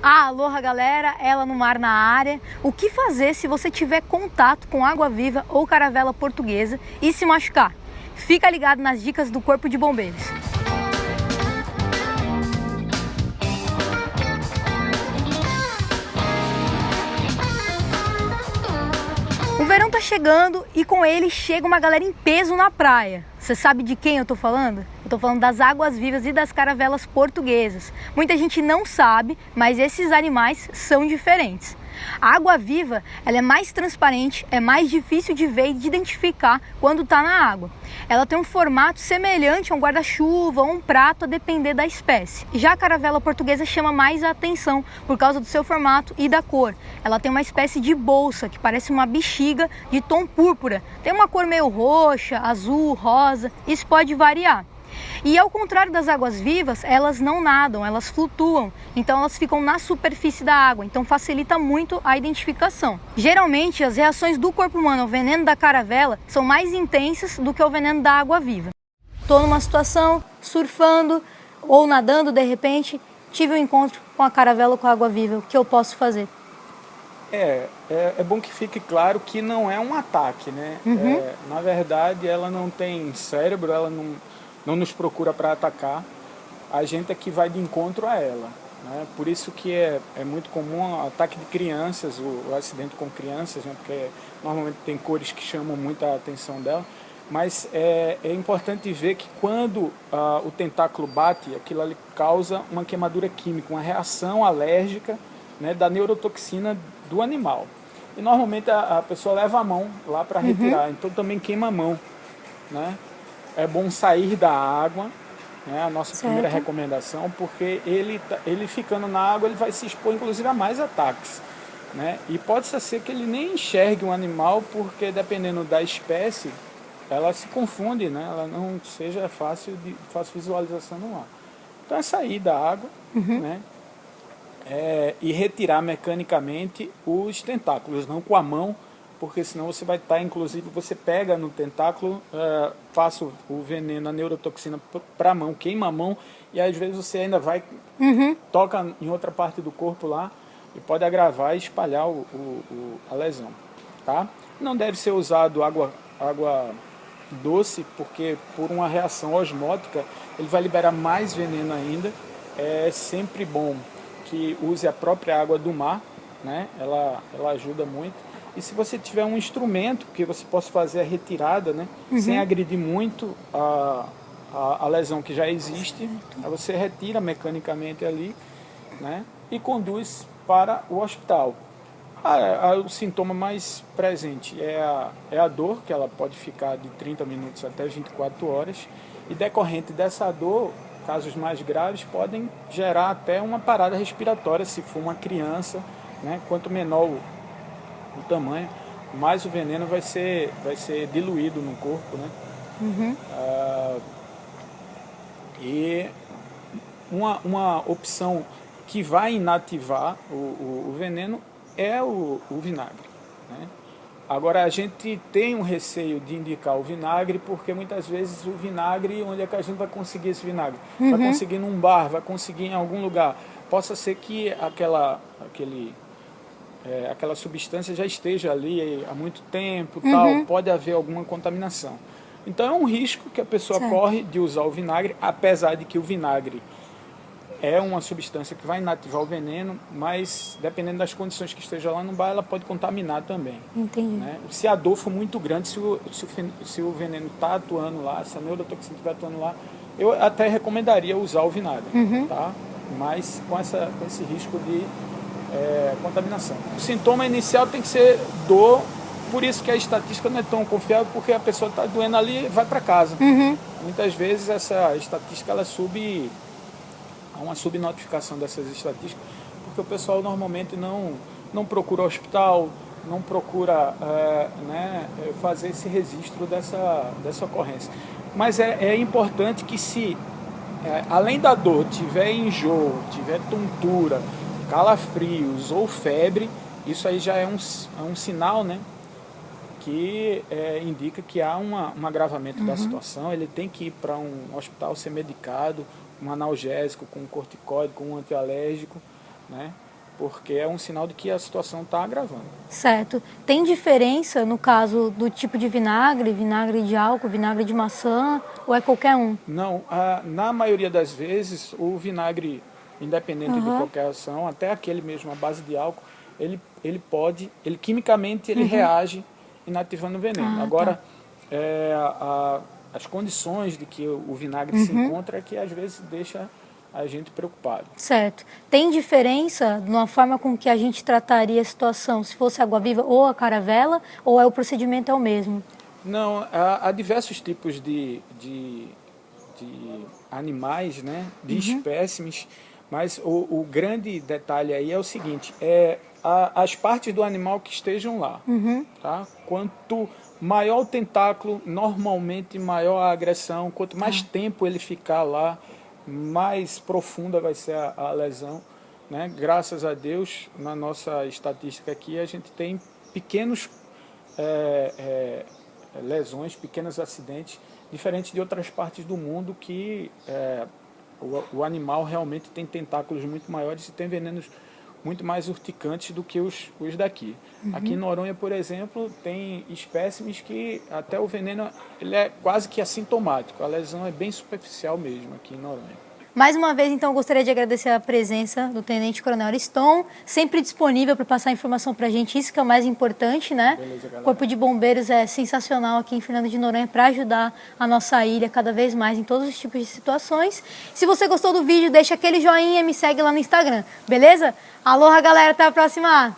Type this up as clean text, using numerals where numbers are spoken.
Aloha galera, ela no mar na área. O que fazer se você tiver contato com água-viva ou caravela portuguesa e se machucar? Fica ligado nas dicas do Corpo de Bombeiros. O verão tá chegando e com ele chega uma galera em peso na praia. Você sabe de quem eu tô falando? Eu tô falando das águas-vivas e das caravelas portuguesas. Muita gente não sabe, mas esses animais são diferentes. A água-viva, ela é mais transparente, é mais difícil de ver e de identificar quando está na água. Ela tem um formato semelhante a um guarda-chuva ou um prato, a depender da espécie. Já a caravela portuguesa chama mais a atenção por causa do seu formato e da cor. Ela tem uma espécie de bolsa que parece uma bexiga de tom púrpura. Tem uma cor meio roxa, azul, rosa, isso pode variar. E ao contrário das águas-vivas, elas não nadam, elas flutuam, então elas ficam na superfície da água, então facilita muito a identificação. Geralmente as reações do corpo humano ao veneno da caravela são mais intensas do que o veneno da água-viva. Estou numa situação, surfando ou nadando, de repente, tive um encontro com a caravela ou com a água-viva, o que eu posso fazer? É bom que fique claro que não é um ataque, né? Na verdade, ela não tem cérebro, ela não nos procura para atacar, a gente é que vai de encontro a ela, né? Por isso que é muito comum o ataque de crianças, o acidente com crianças, né? Porque normalmente tem cores que chamam muita atenção dela, mas é importante ver que quando o tentáculo bate, aquilo ali causa uma queimadura química, uma reação alérgica, né, da neurotoxina do animal. E normalmente a pessoa leva a mão lá para retirar, então também queima a mão, né? É bom sair da água, né, a nossa primeira recomendação, porque ele ficando na água, ele vai se expor inclusive a mais ataques, né? E pode ser que ele nem enxergue um animal, porque dependendo da espécie, ela se confunde, né? Ela não seja fácil visualização no ar. Então é sair da água, né? E retirar mecanicamente os tentáculos, não com a mão, porque senão você vai estar, inclusive, você pega no tentáculo, passa o veneno, a neurotoxina para a mão, queima a mão, e às vezes você ainda vai, toca em outra parte do corpo lá, e pode agravar e espalhar a lesão, tá? Não deve ser usado água doce, porque por uma reação osmótica, ele vai liberar mais veneno ainda. É sempre bom que use a própria água do mar, né? Ela ajuda muito. E se você tiver um instrumento que você possa fazer a retirada, né, sem agredir muito a lesão que já existe, aí você retira mecanicamente ali, né, e conduz para o hospital. O sintoma mais presente é a dor, que ela pode ficar de 30 minutos até 24 horas, e decorrente dessa dor, casos mais graves podem gerar até uma parada respiratória, se for uma criança, né, quanto menor o tamanho, mais o veneno vai ser diluído no corpo, né? E uma opção que vai inativar o veneno é o vinagre, né? Agora a gente tem um receio de indicar o vinagre, porque muitas vezes o vinagre, onde é que a gente vai conseguir esse vinagre? Vai conseguir num bar, vai conseguir em algum lugar. Possa ser que aquela substância já esteja ali há muito tempo, tal, pode haver alguma contaminação. Então é um risco que a pessoa corre de usar o vinagre, apesar de que o vinagre é uma substância que vai inativar o veneno, mas dependendo das condições que esteja lá no bar, ela pode contaminar também. Entendi. Né? Se a dor for muito grande, se o veneno está atuando lá, se a neurotoxina estiver atuando lá, eu até recomendaria usar o vinagre, tá? Mas com esse risco de contaminação. O sintoma inicial tem que ser dor, por isso que a estatística não é tão confiável, porque a pessoa está doendo ali e vai para casa. Muitas vezes essa estatística ela há uma subnotificação dessas estatísticas, porque o pessoal normalmente não procura hospital, não procura fazer esse registro dessa ocorrência. Mas é importante que se, além da dor, tiver enjoo, tiver tontura, calafrios ou febre, isso aí já é um sinal, né, que indica que há um agravamento da situação. Ele tem que ir para um hospital ser medicado, um analgésico, com um corticoide, com um antialérgico, né, porque é um sinal de que a situação está agravando. Certo. Tem diferença no caso do tipo de vinagre, vinagre de álcool, vinagre de maçã, ou é qualquer um? Não, na maioria das vezes, o vinagre, independente de qualquer ação, até aquele mesmo à base de álcool, quimicamente ele reage inativando o veneno. Agora, as condições de que o vinagre se encontra é que às vezes deixa a gente preocupado. Certo. Tem diferença na forma com que a gente trataria a situação, se fosse água-viva ou a caravela, ou o procedimento é o mesmo? Não, há diversos tipos de animais, né, de espécimes, mas o grande detalhe aí é o seguinte, as partes do animal que estejam lá. Tá? Quanto maior o tentáculo, normalmente maior a agressão, quanto mais tempo ele ficar lá, mais profunda vai ser a lesão. Né? Graças a Deus, na nossa estatística aqui, a gente tem pequenos lesões, pequenos acidentes, diferentes de outras partes do mundo que o animal realmente tem tentáculos muito maiores e tem venenos muito mais urticantes do que os daqui. Aqui em Noronha, por exemplo, tem espécimes que até o veneno ele é quase que assintomático. A lesão é bem superficial mesmo aqui em Noronha. Mais uma vez, então, eu gostaria de agradecer a presença do Tenente Coronel Ariston, sempre disponível para passar informação para a gente, isso que é o mais importante, né? Beleza, galera. O Corpo de Bombeiros é sensacional aqui em Fernando de Noronha para ajudar a nossa ilha cada vez mais em todos os tipos de situações. Se você gostou do vídeo, deixa aquele joinha e me segue lá no Instagram, beleza? Aloha, galera, até a próxima!